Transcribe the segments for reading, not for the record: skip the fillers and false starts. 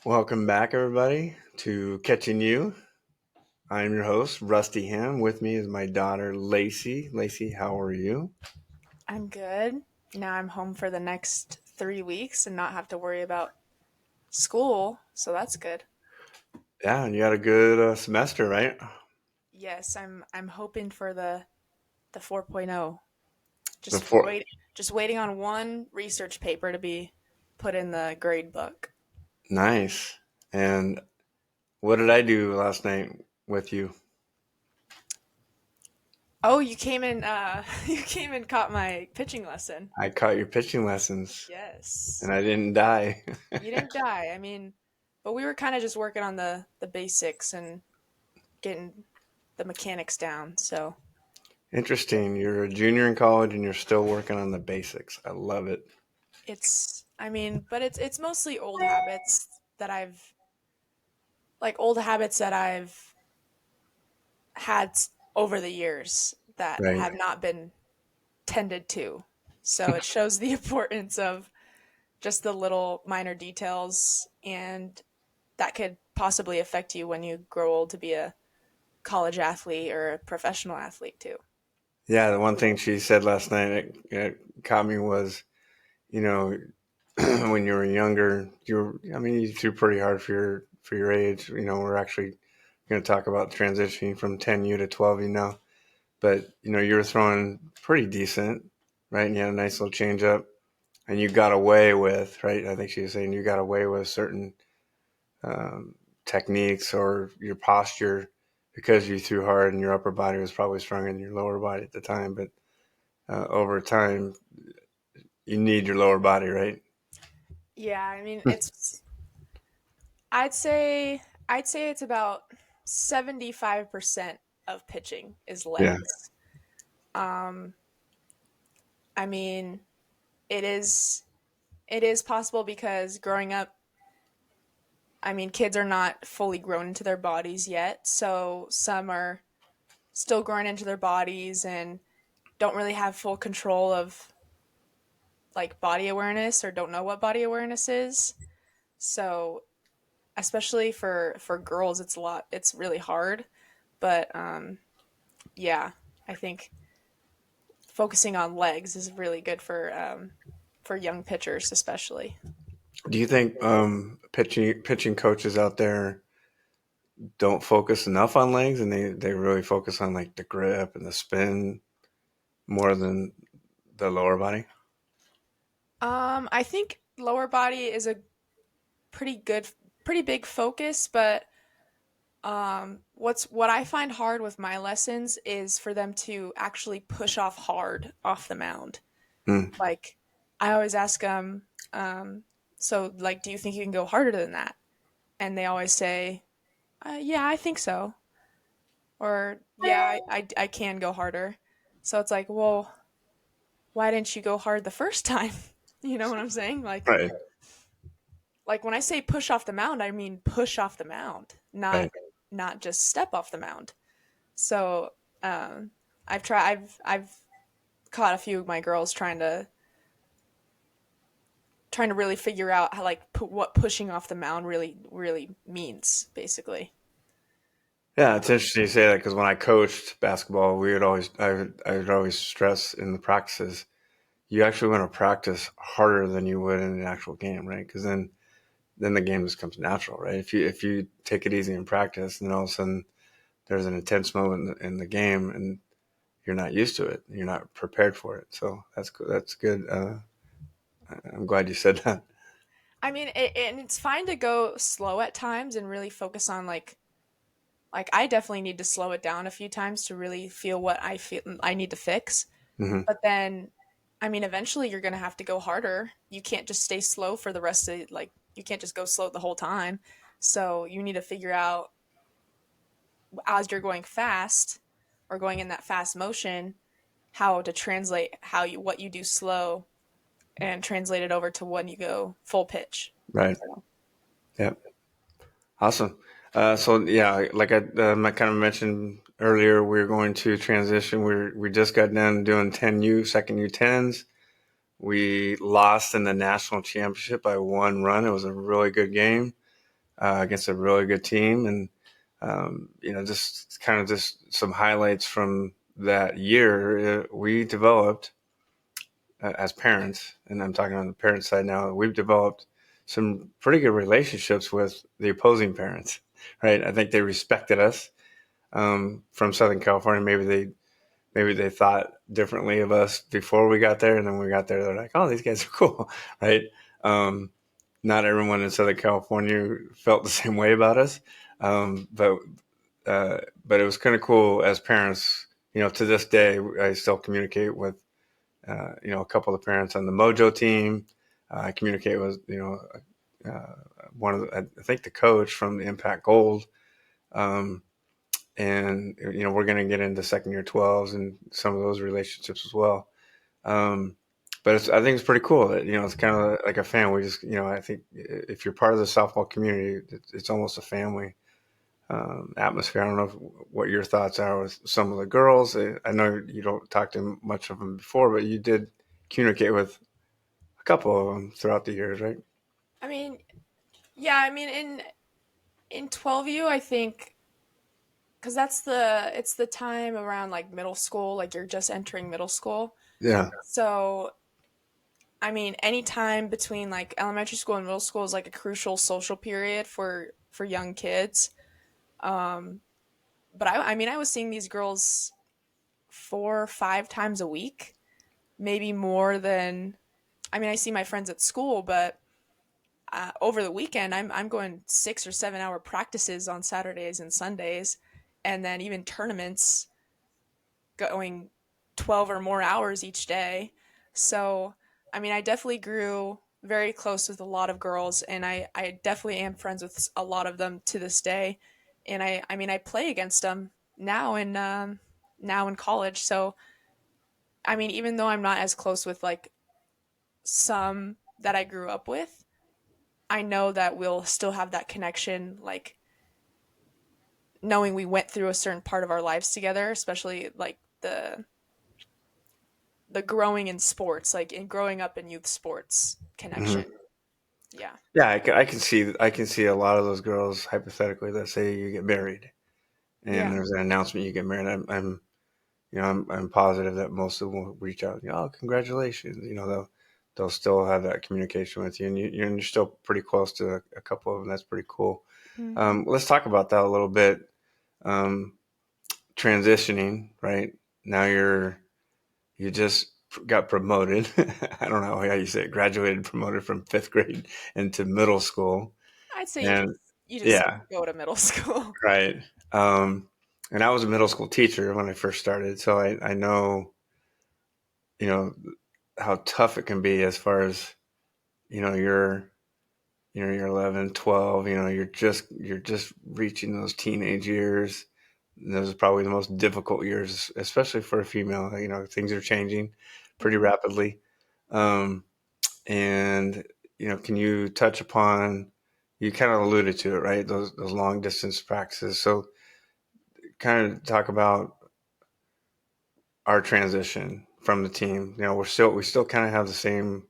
Welcome back, everybody, to Catching You. I'm your host, Rusty Ham. With me is my daughter, Lacey. Lacey, how are you? I'm good. Now I'm home for the next 3 weeks and not have to worry about school, so that's good. Yeah, and you had a good semester, right? Yes, I'm hoping for the 4.0. Just Before, wait just waiting on one research paper to be put in the grade book. nice. And what did I do last night with you? Oh, you came in you came and caught my pitching lesson. I caught your pitching lessons, Yes. and I didn't die. You didn't die. But we were kind of just working on the basics and getting the mechanics down. So, Interesting. You're a junior in college, and you're still working on the basics. I love it. but it's mostly old habits that old habits that I've had over the years that Right. have not been tended to. So it shows the importance of just the little minor details, and that could possibly affect you when you grow old to be a college athlete or a professional athlete too. Yeah, the one thing she said last night that caught me was, you know, when you were younger, you threw pretty hard for your age. We're actually going to talk about transitioning from 10U to 12U now, but you were throwing pretty decent, right? And you had a nice little change up, and you got away with, right? I think she was saying you got away with certain um, techniques or your posture because you threw hard and your upper body was probably stronger than your lower body at the time. But over time, you need your lower body, right? Yeah, it's I'd say it's about 75% of pitching is Yeah, legs. Um I mean, it is it is possible because growing up, kids are not fully grown into their bodies yet, so some are still growing into their bodies and don't really have full control of like body awareness or don't know what body awareness is. So, especially for girls, it's really hard, but yeah, I think focusing on legs is really good for young pitchers especially. do you think pitching coaches out there don't focus enough on legs, and they really focus on like the grip and the spin more than the lower body? I think lower body is a pretty good, pretty big focus, but what I find hard with my lessons is for them to actually push off hard off the mound. Hmm. Like I always ask them, so like, do you think you can go harder than that? And they always say, yeah, I think so, or yeah, I can go harder. So it's like, well, why didn't you go hard the first time? You know what I'm saying? Right, Like when I say push off the mound, I mean push off the mound, right. not just step off the mound. So um, I've caught a few of my girls trying to really figure out how what pushing off the mound really means basically. Yeah, it's interesting you say that because when I coached basketball, I would always stress in the practices you actually want to practice harder than you would in an actual game, right? Because then the game just comes natural, right? If you take it easy in practice, and then all of a sudden there's an intense moment in the game, and you're not used to it, you're not prepared for it. So that's good. I'm glad you said that. And it's fine to go slow at times and really focus on I definitely need to slow it down a few times to really feel what I feel I need to fix. Hmm. But then, eventually you're going to have to go harder. You can't just stay slow for the rest of you can't just go slow the whole time. So you need to figure out as you're going fast or going in that fast motion how to translate what you do slow and translate it over to when you go full pitch. Right. So, Yeah. Awesome. So yeah, like I kind of mentioned earlier, we're going to transition. We just got done doing 10U, second U10s. We lost in the national championship by one run. It was a really good game. against a really good team, and just kind of just some highlights from that year. We developed as parents, and I'm talking on the parent side now. We've developed some pretty good relationships with the opposing parents, right? I think they respected us from Southern California. Maybe they thought differently of us before we got there, and then when we got there, they're like, "Oh, these guys are cool," right? Um, Not everyone in Southern California felt the same way about us, um, but but it was kind of cool as parents. To this day, I still communicate with a couple of the parents on the Mojo team. I communicate with uh, one of I think the coach from the Impact Gold. Um, and we're going to get into second year 12s and some of those relationships as well. Um, but I think it's pretty cool that it's kind of like a family. We just I think if you're part of the softball community, it's almost a family atmosphere. I don't know what your thoughts are with some of the girls. I know you don't talk to much of them before, but you did communicate with a couple of them throughout the years, right? I mean, yeah, I mean in 12U, I think because it's the time around like middle school, like you're just entering middle school. Yeah. So, I mean, any time between like elementary school and middle school is like a crucial social period for young kids. Um, but I mean, I was seeing these girls 4 or 5 times a week, maybe more than. I mean, I see my friends at school, but over the weekend, I'm going 6 or 7 hour practices on Saturdays and Sundays, and then even tournaments going 12 or more hours each day. So, I mean, I definitely grew very close with a lot of girls, and I definitely am friends with a lot of them to this day. And I mean, I play against them now in college. So, I mean, even though I'm not as close with like some that I grew up with, I know that we'll still have that connection, like knowing we went through a certain part of our lives together, especially like the growing in sports, like in growing up in youth sports connection. Hmm. Yeah. Yeah, I can see a lot of those girls hypothetically. Let's say you get married, and Yeah. there's an announcement you get married. I'm positive that most of them will reach out. Oh, congratulations! They'll still have that communication with you, and you're still pretty close to a couple of them. That's pretty cool. Hmm. Let's talk about that a little bit. Um, Transitioning, right? Now you just got promoted. I don't know how you say it. Graduated, promoted from fifth grade into middle school, I'd say and you just yeah, go to middle school. right. Um, and I was a middle school teacher when I first started, so I know you know how tough it can be as far as you know you're you're 11, 12. You're just reaching those teenage years. Those are probably the most difficult years, especially for a female. Things are changing pretty Hmm. rapidly. um, and can you touch upon, you kind of alluded to it, right, those long distance practices, so kind of talk about our transition from the team. We still kind of have the same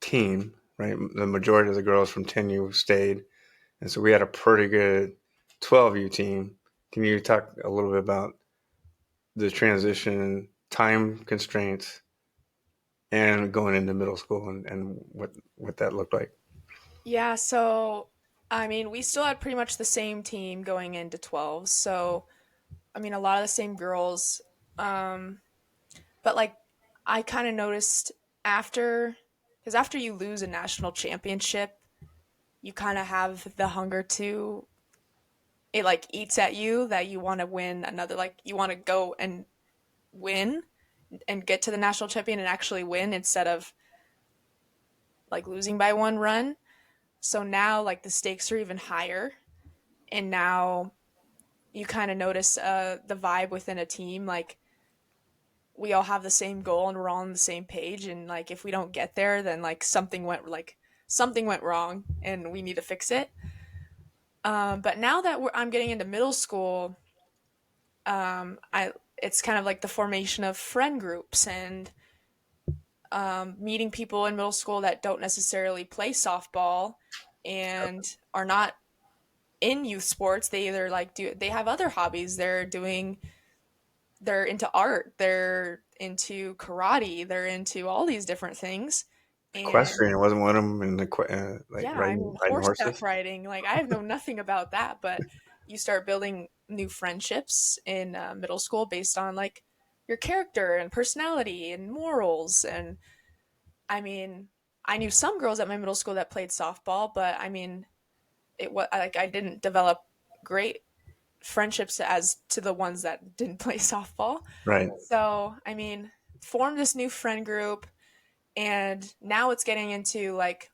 team, right? The majority of the girls from 10U stayed, and so we had a pretty good 12U team. Can you talk a little bit about the transition, time constraints, and going into middle school, and what that looked like? Yeah. So, I mean, we still had pretty much the same team going into 12. So, I mean, a lot of the same girls. Um, but like, I kind of noticed after, because after you lose a national championship, you kind of have the hunger to, it like eats at you that you want to win another, like, you want to go and win and get to the national champion and actually win instead of like losing by one run. So now like the stakes are even higher, and now you kind of notice the vibe within a team, like we all have the same goal and we're all on the same page, and like if we don't get there then like something went wrong and we need to fix it. But now that I'm getting into middle school, I it's kind of like the formation of friend groups and meeting people in middle school that don't necessarily play softball and are not. in youth sports, they either they have other hobbies. They're into art, they're into karate, they're into all these different things. And Equestrian wasn't one of them, and like yeah, I mean, riding horseback horses. riding, like I know nothing about that, but you start building new friendships in middle school based on like your character and personality and morals. And I mean, I knew some girls at my middle school that played softball, but I mean, it was like I didn't develop great friendships as to the ones that didn't play softball. Right. So, I mean, formed this new friend group, and now it's getting into like,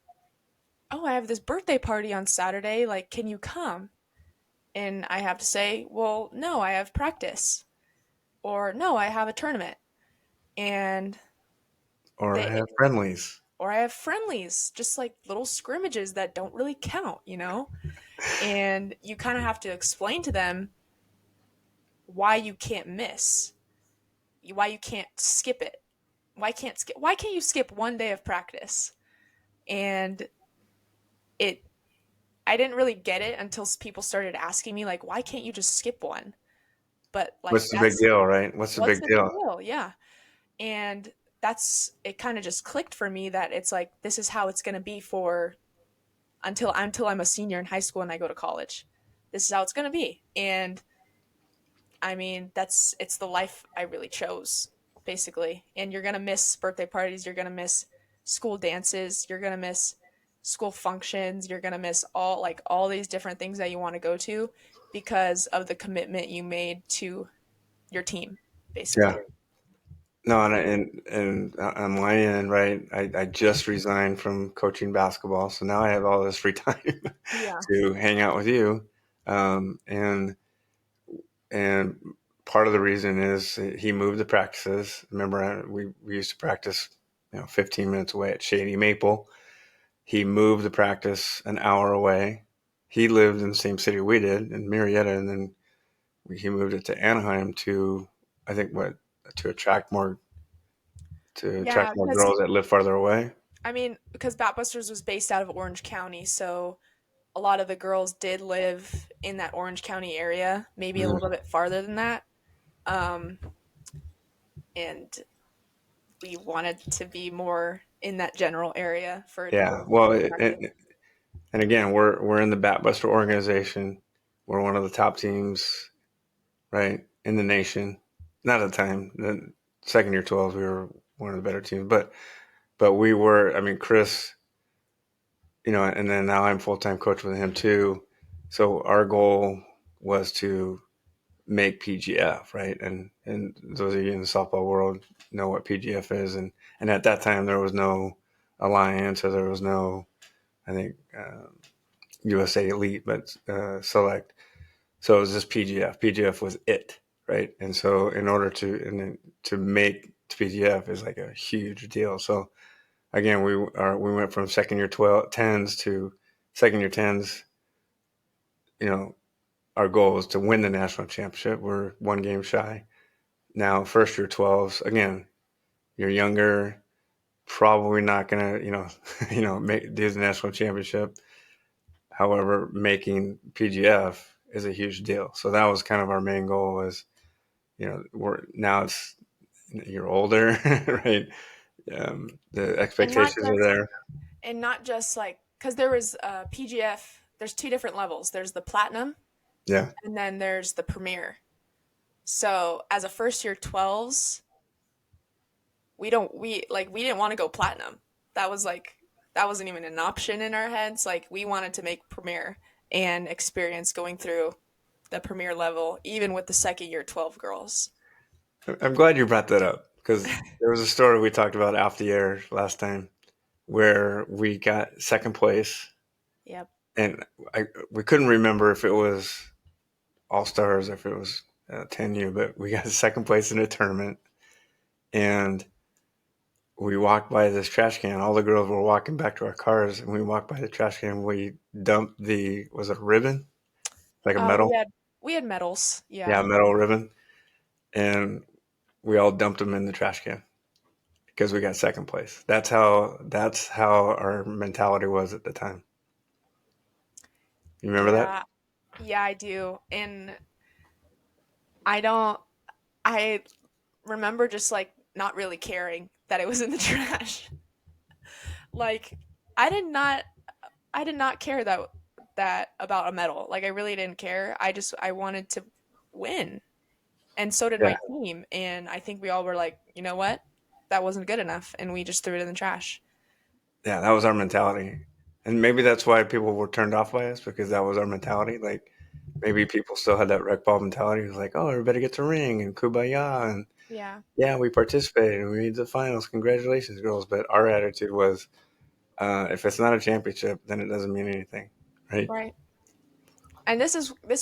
oh, I have this birthday party on Saturday. Like, can you come? And I have to say, well, no, I have practice, or no, I have a tournament, and Or I they, have friendlies. or I have friendlies, just like little scrimmages that don't really count. And you kind of have to explain to them why you can't miss, why you can't skip it, why can't you skip one day of practice. And it I didn't really get it until people started asking me like, why can't you just skip one? But like, What's the big that's deal, right? What's the what's big the big deal? deal? Yeah. And that's it, kind of just clicked for me that it's like this is how it's going to be for until I'm a senior in high school and I go to college. This is how it's going to be. And I mean, it's the life I really chose, basically. And you're gonna miss birthday parties, you're gonna miss school dances, you're gonna miss school functions, you're gonna miss all these different things that you want to go to because of the commitment you made to your team, Yeah. basically. No, and on my end, right, I just resigned from coaching basketball, so now I have all this free time Yeah. to hang out with you. Um, and and part of the reason is he moved the practices. Remember, we used to practice, 15 minutes away at Shady Maple. He moved the practice an hour away. He lived in the same city we did in Marietta, and then he moved it to Anaheim to, I think, to attract more Yeah, because girls that live farther away. I mean, because Batbusters was based out of Orange County, so a lot of the girls did live in that Orange County area, maybe a Mhm. little bit farther than that. Um, and we wanted to be more in that general area for the Yeah. girls to Well, come to practice. and again, we're in the Batbuster organization. We're one of the top teams, right, in the nation. Not at the time. The second year 12s, we were one of the better teams, but we were. I mean, Chris, and then now I'm full time coach with him too. So our goal was to make PGF, right? And those of you in the softball world know what PGF is, and at that time there was no alliance, or there was no, I think, USA Elite, but Select. So it was just PGF. PGF was it, right? And so in order to make PGF is like a huge deal. So again, we went from second year 12 tens to second year tens. You know, our goal was to win the national championship. We're one game shy. Now, first year 12s, again, you're younger, probably not gonna, do the national championship. However, making PGF is a huge deal. So that was kind of our main goal. Was, we're now it's you're older, right? The And not expectations are just there. like because there was PGF. There's two different levels. There's the platinum, Yeah. and then there's the premier. So as a first year 12s, we didn't want to go platinum. That was like that wasn't even an option in our heads. Like we wanted to make premier and experience going through the premier level, even with the second year 12 girls. I'm glad you brought that up because there was a story we talked about off the air last time where we got second place, Yep. and we couldn't remember if it was All Stars, if it was 10U, but we got second place in a tournament, and we walked by this trash can. All the girls were walking back to our cars, and we walked by the trash can. We dumped was it a ribbon? Like a We metal? had medals. Yeah, Yeah. metal ribbon. And we all dumped them in the trash can because we got second place. That's how our mentality was at the time. You remember that? Yeah. Yeah, I do. And I don't, I remember just like not really caring that it was in the trash. Like, I did not, I did not care that about a medal. Like, I really didn't care. I wanted to win. And so did Yeah, my team. And I think we all were like, you know what? That wasn't good enough. And we just threw it in the trash. yeah, that was our mentality, and maybe that's why people were turned off by us because that was our mentality. Like maybe people still had that rec ball mentality. It was like, oh, everybody gets a ring and kumbaya, and Yeah. yeah, we participated and we made the finals. Congratulations, girls! But our attitude was, if it's not a championship, then it doesn't mean anything, right? Right. And this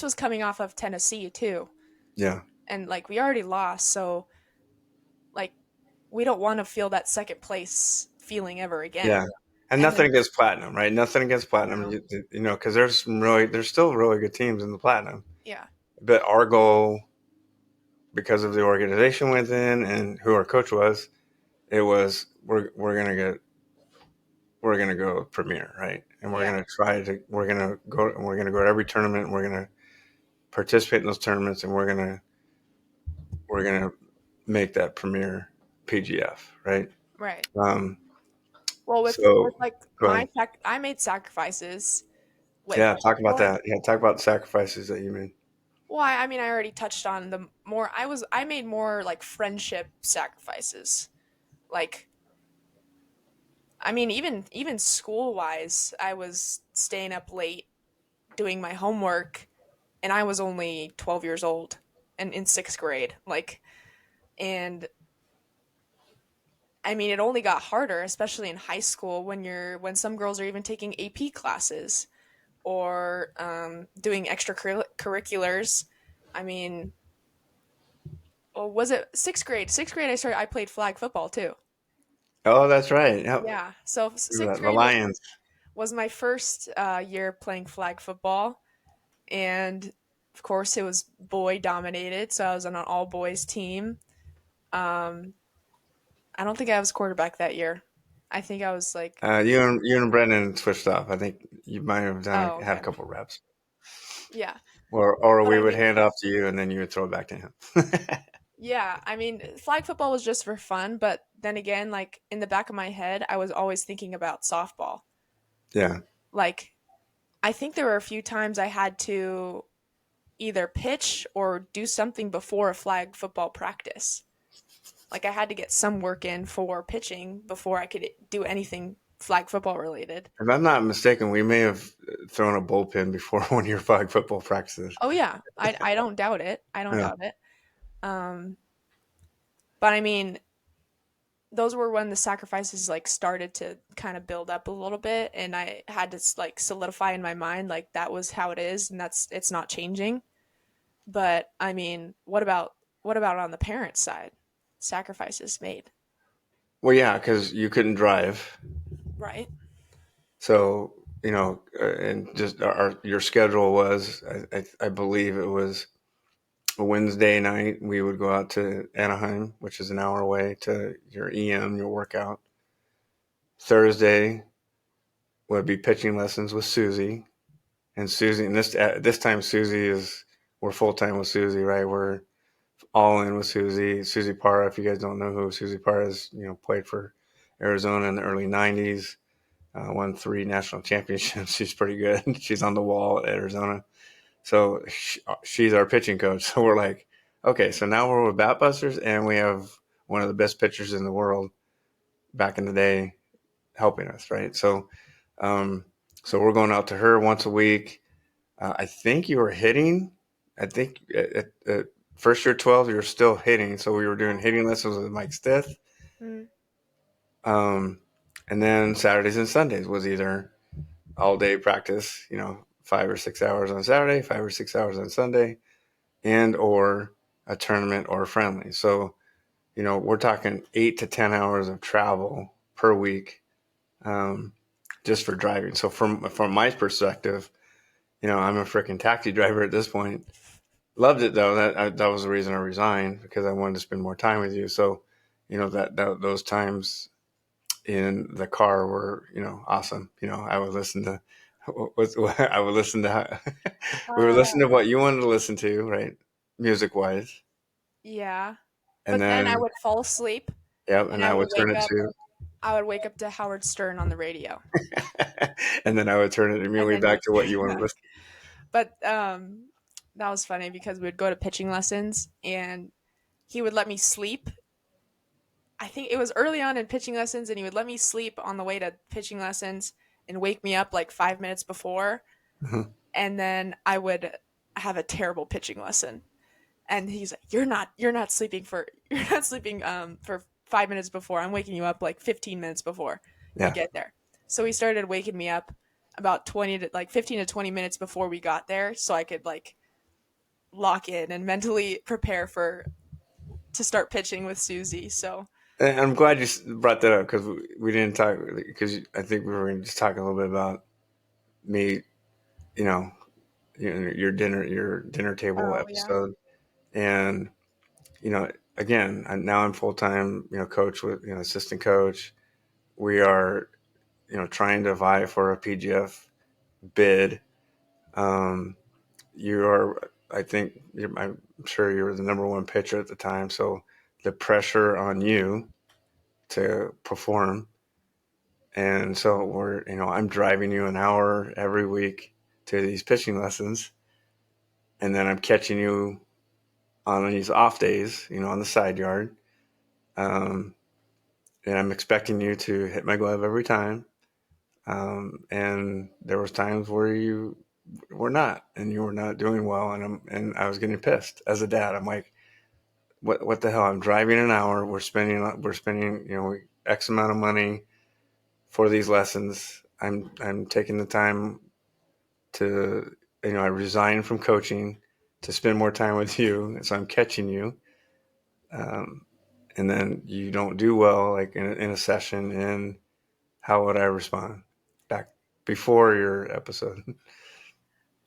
was coming off of Tennessee too. Yeah, And like we already lost, so like we don't want to feel that second place feeling ever again. yeah. And And nothing then against platinum, right? Nothing against platinum. no. You know, because there's still really good teams in the platinum. Yeah. But our goal, because of the organization within and who our coach was, it was we're gonna go premier, right? And Yeah. we're gonna go to every tournament. We're gonna participate in those tournaments, and we're gonna make that premier PGF, right? Right. Um, Well, with so like go ahead. I made sacrifices with Yeah, talk about well, that. Yeah, talk about the sacrifices that you made. well, I mean, I already touched on the more I made more like friendship sacrifices. Like, I mean, even school wise, I was staying up late doing my homework, and I was only 12 years old and in sixth grade. Like, and I mean, it only got harder, especially in high school when some girls are even taking AP classes or doing extracurriculars. I mean, well, was it sixth grade? Sixth grade, I played flag football too. Oh, that's right. Yep. Yeah, so sixth The grade Lions. was my first year playing flag football, and of course it was boy dominated. So I was on an all boys team. Um, I don't think I was quarterback that year. I think I was like, You and Brendan switched off. I think you might have oh, had a okay, couple reps, yeah. or But we I would mean, hand off to you, and then you would throw it back to him. yeah, I mean, flag football was just for fun, but then again, like in the back of my head, I was always thinking about softball. Yeah. Like, I think there were a few times I had to either pitch or do something before a flag football practice. Like, I had to get some work in for pitching before I could do anything flag football related. If I'm not mistaken, we may have thrown a bullpen before one of your flag football practices. Oh yeah, I don't doubt it. I don't Yeah. doubt it. Um, but I mean, those were when the sacrifices like started to kind of build up a little bit, and I had to like solidify in my mind like that was how it is, and it's not changing. But I mean, what about on the parents' side? Sacrifices made, Well, yeah, because you couldn't drive, right? so and just your schedule was, I believe it was a Wednesday night. We would go out to Anaheim, which is an hour away, to your your workout. Thursday would be pitching lessons with Susie, and this time Susie is we're full time with Susie, right? We're all in with Susie. Susie Parra, if you guys don't know who Susie Parra is, played for Arizona in the early '90s, won 3 national championships. She's pretty good. She's on the wall at Arizona. So she's our pitching coach. So we're like, okay, so now we're with Batbusters, and we have one of the best pitchers in the world back in the day helping us, right? Um, so we're going out to her once a week. I think you were hitting. I think at first year 12, you were still hitting. So we were doing hitting lessons with Mike Stith. Mm, Um, and then Saturdays and Sundays was either all day practice, 5 or 6 hours on Saturday, 5 or 6 hours on Sunday, and or a tournament or a friendly. So, we're talking 8 to 10 hours of travel per week, um, just for driving. So from my perspective, I'm a freaking taxi driver at this point. Loved it though. That was the reason I resigned, because I wanted to spend more time with you. So, that those times in the car were, awesome. I would listen to I would listen to we would Uh, listen to what you wanted to listen to, right? Music wise. yeah. And But then I then, would fall asleep yep, and and I would turn it I would wake up to Howard Stern on the radio. to, and then I would turn it And immediately then back to what you wanted to yeah. listen But that was funny because we would go to pitching lessons and he would let me sleep. I think it was early on in pitching lessons and he would let me sleep on the way to pitching lessons and wake me up like 5 minutes before, to. and then I would have a terrible pitching lesson. And he's like, "You're not sleeping for you're not sleeping for 5 minutes before. I'm waking you up like 15 minutes before you Yeah. get there." So he started waking me up about 20 to like 15 to 20 minutes before we got there, so I could like lock in and mentally prepare for to start pitching with Susie. So And I'm glad you brought that up because we didn't talk, because I think we were going to just talk a little bit about me, you know, your dinner table oh yeah. episode. And, again, now I'm full time, coach with, assistant coach. We are, trying to vie for a PGF bid. Um, you are, I think, I'm sure you were the number one pitcher at the time. So the pressure on you to perform. And so I'm driving you an hour every week to these pitching lessons. And then I'm catching you on these off days, on the side yard. Um, and I'm expecting you to hit my glove every time. And there was times where you were not, and you were not doing well, and I was getting pissed as a dad. I'm like, what the hell? I'm driving an hour. We're spending X amount of money for these lessons. I'm taking the time to I resigned from coaching to spend more time with you, and so I'm catching you. Um, and then you don't do well, like in a session, and how would I respond back before your episode?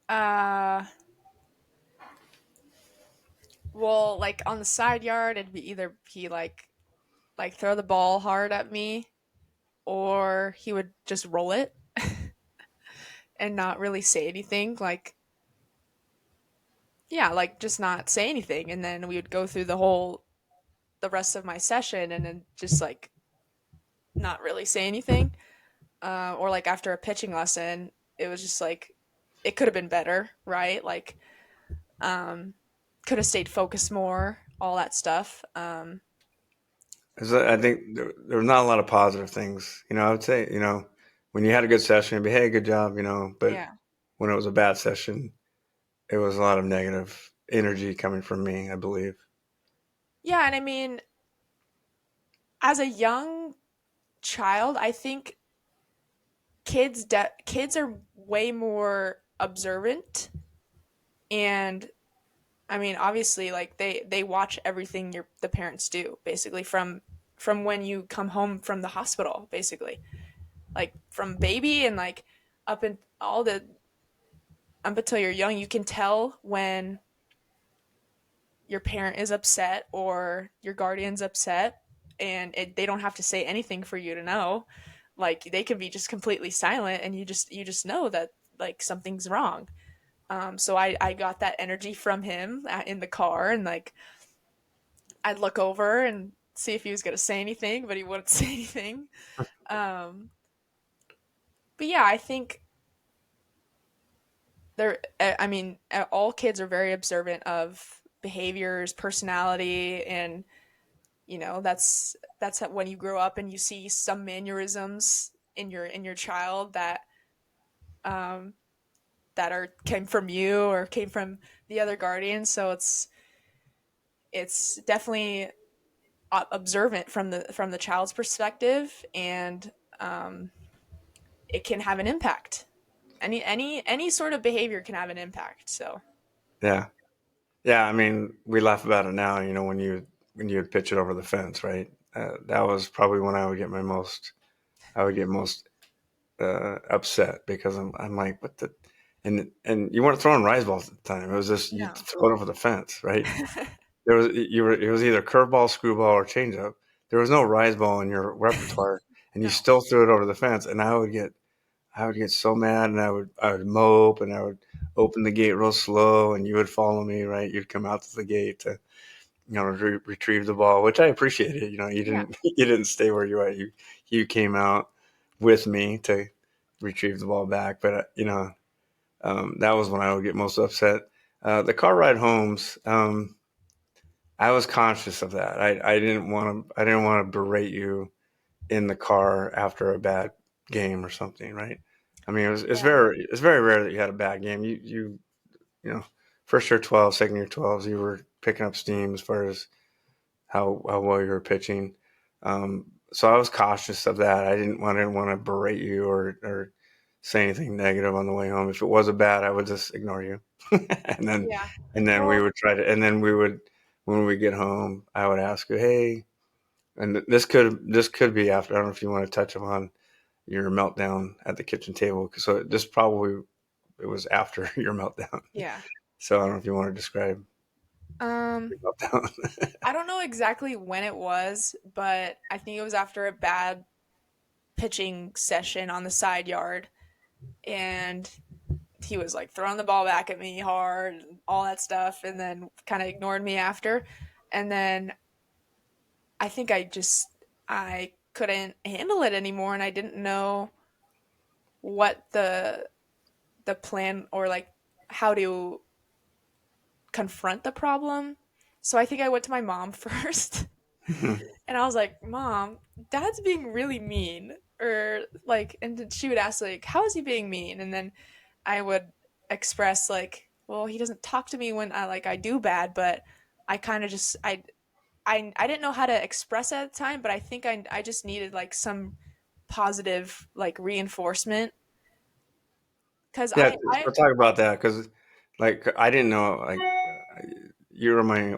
Uh well, like on the side yard it'd be either he like throw the ball hard at me or he would just roll it and not really say anything, like yeah, like just not say anything, and then we would go through the rest of my session and then just like not really say anything. Or like after a pitching lesson, it was just like it could have been better, right? Like um, could have stayed focused more, all that stuff. 'Cause I think there were not a lot of positive things. I would say, when you had a good session, it'd be, hey, good job, but Yeah, when it was a bad session, it was a lot of negative energy coming from me, I believe. yeah, and I mean, as a young child, I think kids are way more observant, and I mean, obviously, like they watch everything the parents do, basically from when you come home from the hospital, basically, like from baby and like up and all the up until you're young, you can tell when your parent is upset or your guardian's upset, and they don't have to say anything for you to know. Like they can be just completely silent, and you just know that like something's wrong. So I got that energy from him in the car, and like I'd look over and see if he was gonna say anything, but he wouldn't say anything. Um, but yeah, I think I mean, all kids are very observant of behaviors, personality, and that's when you grow up and you see some mannerisms in your child um, that are came from you or came from the other guardian. So it's definitely observant from the child's perspective, and um, it can have an impact. Any sort of behavior can have an impact. So Yeah. Yeah. I mean, we laugh about it now, when you would pitch it over the fence, right? That was probably when I would get most upset because I'm like, what the, and you weren't throwing rise balls at the time. It was just you no. throw it over the fence, right? It was either curveball, screwball, or changeup. There was no rise ball in your repertoire, and you No. still threw it over the fence. And I would get so mad, and I would mope, and I would open the gate real slow, and you would follow me, right? You'd come out to the gate to retrieve the ball, which I appreciated. You Yeah. didn't you didn't stay where you were. You came out with me to retrieve the ball back, but that was when I would get most upset. The car ride homes, I was conscious of that. I didn't want to berate you in the car after a bad game or something, right? I mean, Yeah. it's very rare that you had a bad game. You know, first year 12, second year 12s, you were picking up steam as far as how well you were pitching. So I was cautious of that. I didn't want to berate you or say anything negative on the way home. If it was a bad, I would just ignore you, and then Yeah. and then we Well, would try to, and then we would when we get home, I would ask you, hey, and this could be after. I don't know if you want to touch upon your meltdown at the kitchen table. So this probably it was after your meltdown. yeah. So I don't know if you want to describe Um, your meltdown. I don't know exactly when it was, but I think it was after a bad pitching session on the side yard, and he was like throwing the ball back at me hard and all that stuff, and then kind of ignored me after. And then I think I couldn't handle it anymore, and I didn't know what the plan or like how to confront the problem. So I think I went to my mom first. And I was like, "Mom, Dad's being really mean." Or like, and then she would ask like, "How is he being mean?" And then I would express like, "Well, he doesn't talk to me when I do bad, but I kind of just I didn't know how to express it at the time, but I think I just needed like some positive like reinforcement because Yeah, I we'll talk about that because, like, I didn't know, like, you were my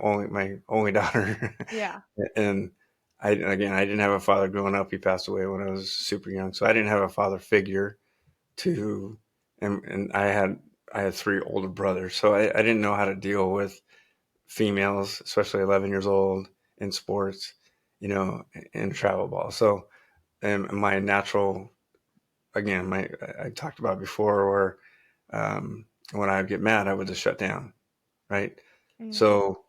only daughter, yeah. and I didn't have a father growing up. He passed away when I was super young, so I didn't have a father figure to, and I had three older brothers, so I didn't know how to deal with females, especially 11 years old in sports, in travel ball. So, and my natural, again, my I talked about before, where when I would get mad, I would just shut down, right? Mm-hmm. So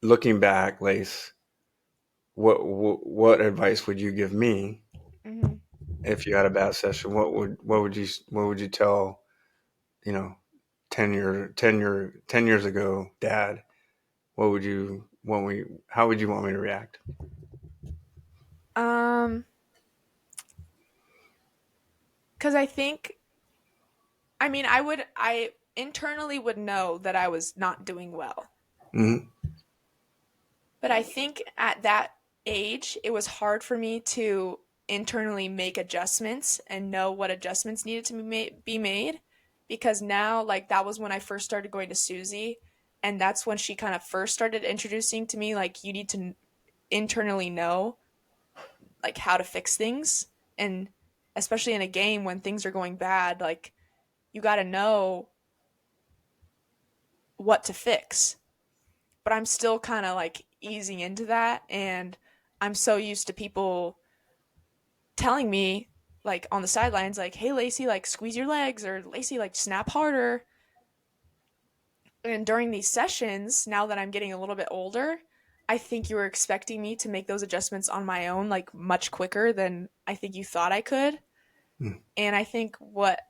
looking back, Lace, what advice would you give me Mm-hmm. if you had a bad session? What would you tell, you know 10 years ago, Dad? What would you want me? How would you want me to react? Um, because I think I internally would know that I was not doing well. Hmm. But I think at that age, it was hard for me to internally make adjustments and know what adjustments needed to be made because now, like, that was when I first started going to Susie. And that's when she kind of first started introducing to me, like, you need to internally know, like, how to fix things. And especially in a game when things are going bad, like, you got to know what to fix. But I'm still kind of like easing into that. And I'm so used to people telling me, like on the sidelines, like, hey, Lacey, like, squeeze your legs, or Lacey, like, snap harder. And during these sessions, now that I'm getting a little bit older, I think you were expecting me to make those adjustments on my own, like, much quicker than I think you thought I could. And I think what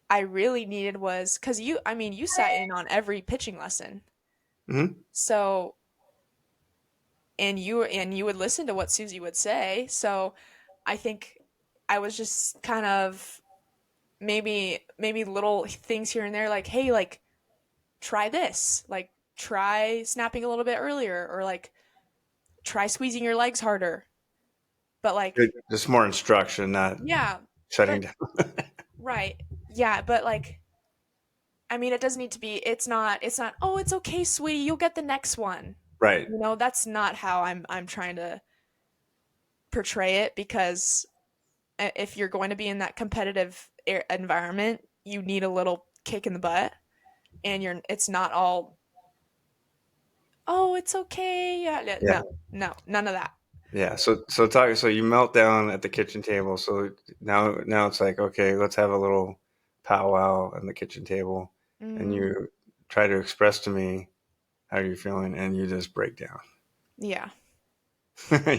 I really needed was because you sat in on every pitching lesson. Hmm. So and you would listen to what Susie would say. So I think I was just kind of maybe little things here and there like, hey, like, try this, like, try snapping a little bit earlier, or like try squeezing your legs harder. But like, Just more instruction, not yeah, shutting but down. right. Yeah, but like, it doesn't need to be, it's not, oh, it's okay, sweetie, you'll get the next one. Right. That's not how I'm trying to portray it, because if you're going to be in that competitive environment, you need a little kick in the butt, and it's not all, oh, it's okay. Yeah, Yeah. no, no, none of that. Yeah. So you melt down at the kitchen table. So now it's like, okay, let's have a little powwow at the kitchen table, and Mm, you try to express to me how you're feeling, and you just break down. yeah.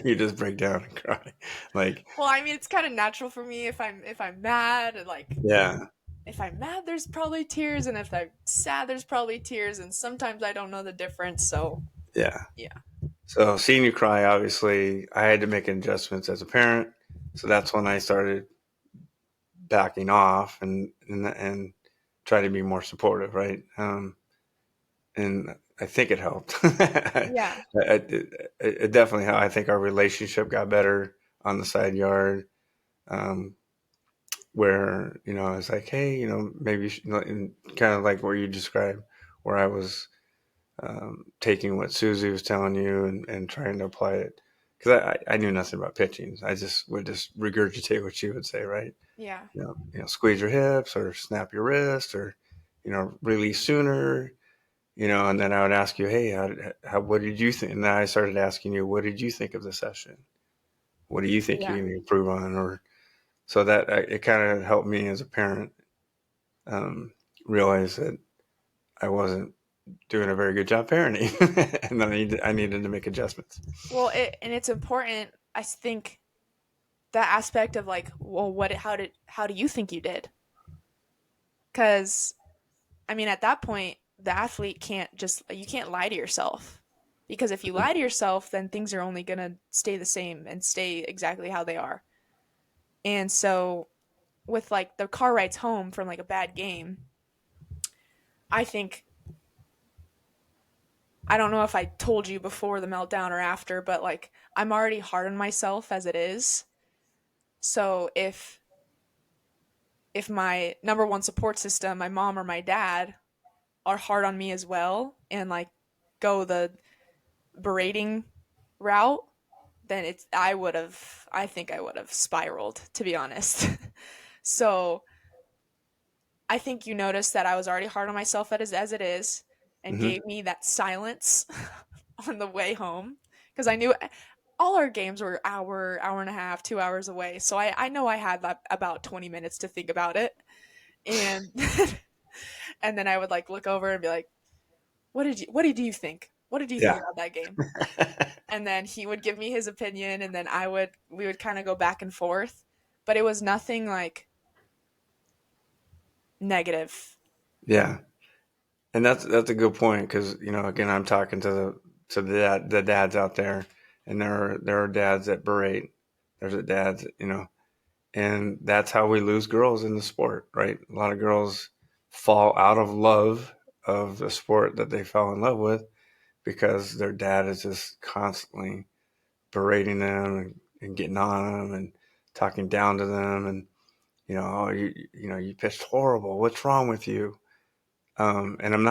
You just break down and cry. Like, Well, I mean, it's kind of natural for me if I'm mad, and like yeah, if I'm mad, there's probably tears, and if I'm sad, there's probably tears, and sometimes I don't know the difference. So yeah. yeah, So seeing you cry, obviously, I had to make adjustments as a parent. So that's when I started backing off and try to be more supportive, right? And I think it helped. yeah, It definitely helped. I think our relationship got better on the side yard, um, where it's like, hey, maybe and kind of like what you described, where I was taking what Susie was telling you and trying to apply it because I knew nothing about pitching. I just would just regurgitate what she would say, right? yeah, Squeeze your hips or snap your wrist or release sooner. And then I would ask you, hey, what did you think? And then I started asking you, what did you think of the session? What do you think you yeah. can improve on? Or so that it kind of helped me as a parent um, realize that I wasn't doing a very good job parenting, and I needed to make adjustments. Well, and it's important. I think that aspect of like, well, how do you think you did? Because I mean, at that point, the athlete can't just you can't lie to yourself. Because if you lie to yourself, then things are only going to stay the same and stay exactly how they are. And so with like the car rides home from like a bad game, I think I don't know if I told you before the meltdown or after, but like I'm already hard on myself as it is. So if my number one support system, my mom or my dad, are hard on me as well and like go the berating route, then I think I would have spiraled, to be honest. So I think you noticed that I was already hard on myself as it is and Hmm. gave me that silence on the way home because I knew all our games were hour and a half, 2 hours away. So I know I had about 20 minutes to think about it. And and then I would like look over and be like, what did you think? What did you think Yeah. about that game? And then he would give me his opinion and then we would kind of go back and forth. But it was nothing like negative. Yeah. And that's a good point because again I'm talking to the dads out there, and there are dads that berate. There's a dads, and that's how we lose girls in the sport, right? A lot of girls fall out of love of the sport that they fell in love with because their dad is just constantly berating them and getting on them and talking down to them, and oh, you pitched horrible. What's wrong with you? And I'm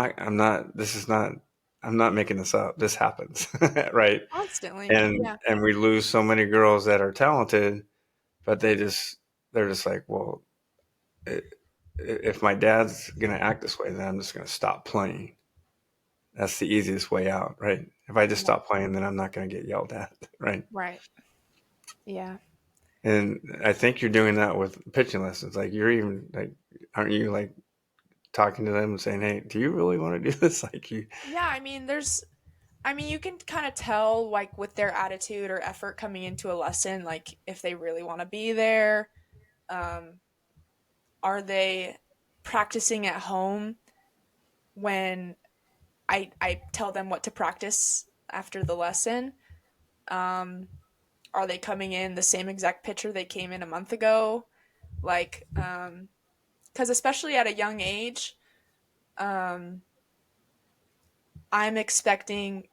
not making this up. This happens, right? Constantly. And Yeah. and we lose so many girls that are talented, but they're just like, well, if my dad's gonna act this way, then I'm just gonna stop playing. That's the easiest way out, right? If I just Yeah. stop playing, then I'm not gonna get yelled at, right? Right. Yeah. And I think you're doing that with pitching lessons. Like you're even like, aren't you like talking to them and saying, "Hey, do you really want to do this?" Like you, Yeah, I mean you can kind of tell like with their attitude or effort coming into a lesson like if they really want to be there. Um are they practicing at home when I tell them what to practice after the lesson? Um are they coming in the same exact picture they came in a month ago? Like cuz especially at a young age, um I'm expecting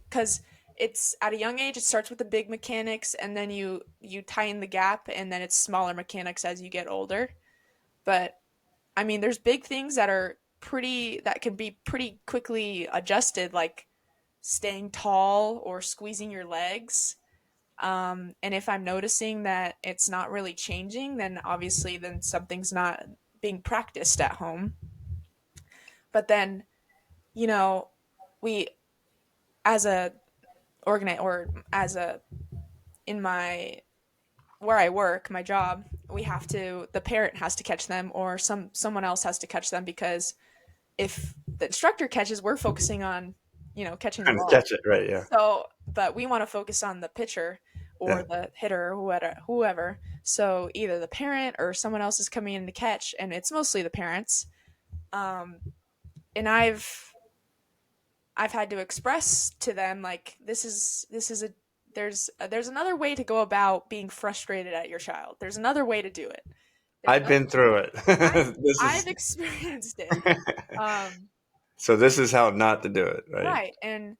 because it's at a young age it starts with the big mechanics and then you tighten the gap and then it's smaller mechanics as you get older. But I mean there's big things that can be pretty quickly adjusted, like staying tall or squeezing your legs. And if I'm noticing that it's not really changing, then obviously then something's not being practiced at home. But then, you know, we as a organi or as a in my where I work, my job, we have to the parent has to catch them or someone else has to catch them because if the instructor catches, we're focusing on, catching the Trying to ball. catch it, right? Yeah, So, but we want to focus on the pitcher or yeah. the hitter or whoever. So either the parent or someone else is coming in to catch, and it's mostly the parents. Um, and I've had to express to them like this is a there's another way to go about being frustrated at your child. There's another way to do it. There's I've another been through it. I've This I've is experienced it. Um, so. This is how not to do it, right? right, and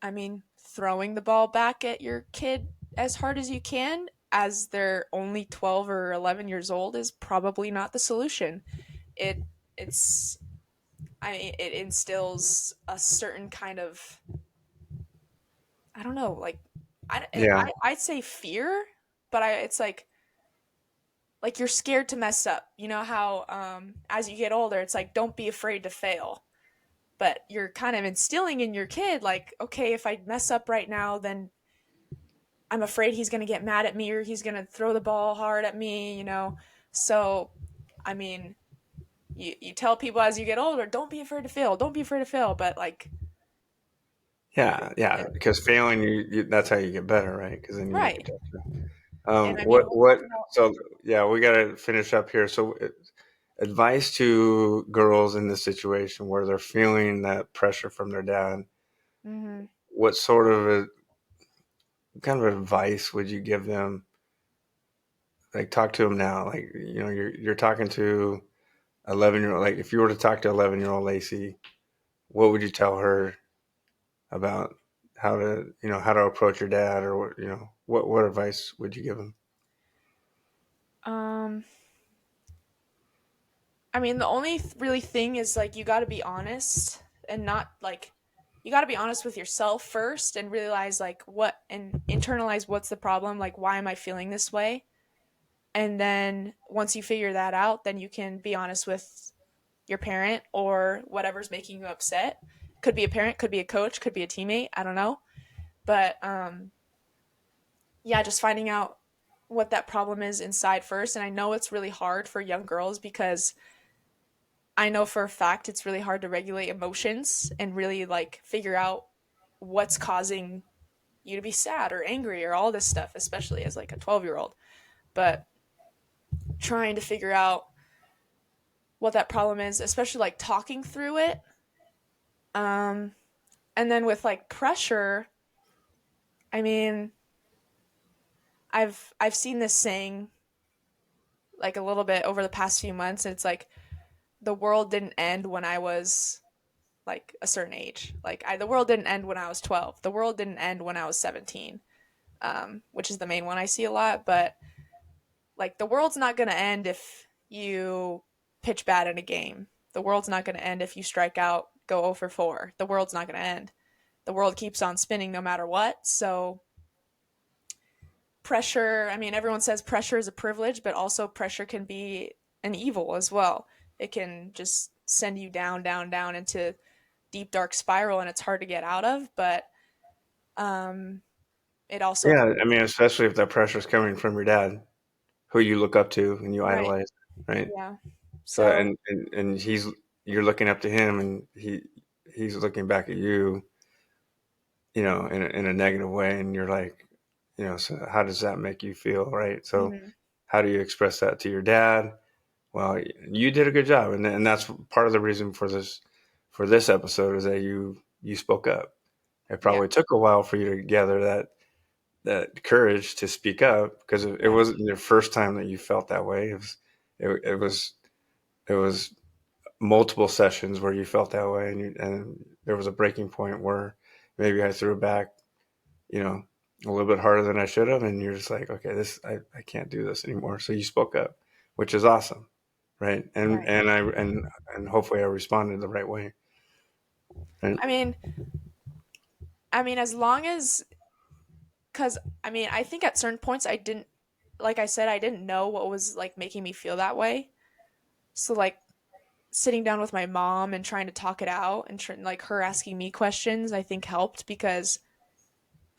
I mean throwing the ball back at your kid as hard as you can as they're only 12 or 11 years old is probably not the solution. It it's I mean it instills a certain kind of I don't know, like Yeah, I'd say fear, but it's like you're scared to mess up. You know how as you get older, it's like don't be afraid to fail. But you're kind of instilling in your kid like, okay, if I mess up right now, then I'm afraid he's going to get mad at me or he's going to throw the ball hard at me. So, I mean, you tell people as you get older, don't be afraid to fail, don't be afraid to fail, but like yeah, yeah. it, Because failing, that's how you get better, right? Because then you make right. adjustments. And I mean, What? you know, So yeah, we got to finish up here. So, advice to girls in this situation where they're feeling that pressure from their dad. mhm. What sort of kind of advice would you give them? Like, talk to them now. Like, you're talking to 11-year old. Like, if you were to talk to 11-year-old Lacey, what would you tell her about how to approach your dad, or what advice would you give him? um I mean, the only really thing is like you got to be honest and not like you got to be honest with yourself first and realize like what and internalize what's the problem, like why am I feeling this way? And then once you figure that out, then you can be honest with your parent or whatever's making you upset. Could be a parent, could be a coach, could be a teammate, I don't know. But yeah, just finding out what that problem is inside first. And I know it's really hard for young girls because I know for a fact it's really hard to regulate emotions and really like figure out what's causing you to be sad or angry or all this stuff, especially as like a 12-year-old. But trying to figure out what that problem is, especially like talking through it. Um, and then with like pressure, I mean, I've seen this saying like a little bit over the past few months, and it's like the world didn't end when I was like a certain age. Like the world didn't end when I was 12. The world didn't end when I was 17, which is the main one I see a lot. But like the world's not going to end if you pitch bad in a game. The world's not going to end if you strike out, go 0 for 4. The world's not going to end. The world keeps on spinning no matter what. So pressure, I mean, everyone says pressure is a privilege, but also pressure can be an evil as well. It can just send you down, down, down into deep dark spiral and it's hard to get out of, but um it also Yeah, I mean, especially if that pressure is coming from your dad, who you look up to and you right. idolize, right? Yeah. So, So, and you're looking up to him, and he's looking back at you, in a negative way, and you're like, so how does that make you feel, right? So, mhm, how do you express that to your dad? Well, you did a good job, and that's part of the reason for this episode is that you spoke up. It yeah. probably took a while for you to gather that courage to speak up because it Yeah. wasn't your first time that you felt that way. It was multiple sessions where you felt that way, and there was a breaking point where maybe I threw it back, you know, a little bit harder than I should have, and you're just like, okay, I can't do this anymore. So you spoke up, which is awesome, right? And Right. and I and hopefully I responded the right way. Right? I mean, as long as cuz I mean, I think at certain points I didn't like I said I didn't know what was like making me feel that way. So like sitting down with my mom and trying to talk it out and like her asking me questions I think helped because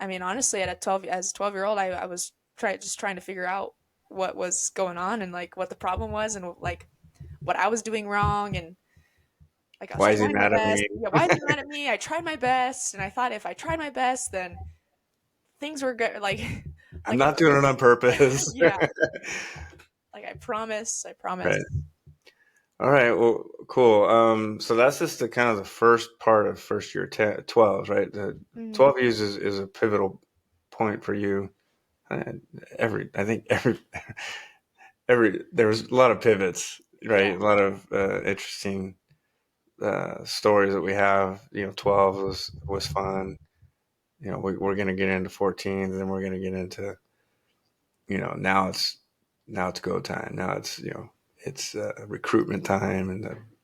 I mean, honestly, at a 12 as a 12-year-old, I was trying to figure out what was going on and like what the problem was and like what I was doing wrong and like I was Why is he trying my mad at best. me? Yeah, why is he mad at me? I tried my best, and I thought if I tried my best, then things were good. Like, I'm like not doing it on purpose. yeah, like I promise, I promise. Right. All right. Well, cool. So that's just the kind of the first part of first year 12s, right? The Hmm. 12 years is a pivotal point for you. Uh, I think there was a lot of pivots, Yeah. right? A lot of interesting stories that we have. 12 was fun. We're going to get into 14, and then we're going to get into, now it's go time. Now it's recruitment time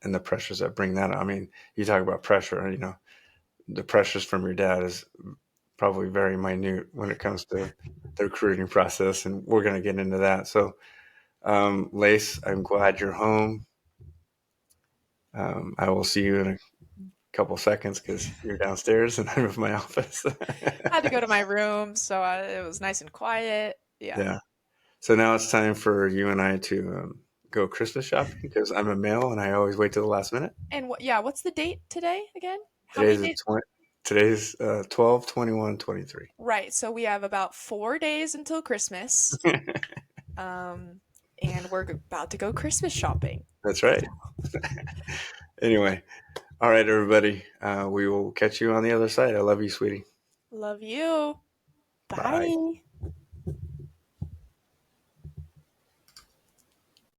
and the pressures that bring that on. I mean, you talk about pressure, the pressures from your dad is probably very minute when it comes to the recruiting process, and we're going to get into that. So, Lace, I'm glad you're home. I will see you in a couple seconds because you're downstairs and I'm in my office. I had to go to my room, so it was nice and quiet. Yeah. Yeah. So now it's time for you and I to go Christmas shopping because I'm a male and I always wait till the last minute. And what? Yeah. What's the date today again? How many Today's days? 20, today's 12, 21, 23. Right. So we have about 4 days until Christmas. Um, and we're about to go Christmas shopping. That's right. Anyway, all right, everybody. We will catch you on the other side. I love you, sweetie. Love you. Bye. Bye.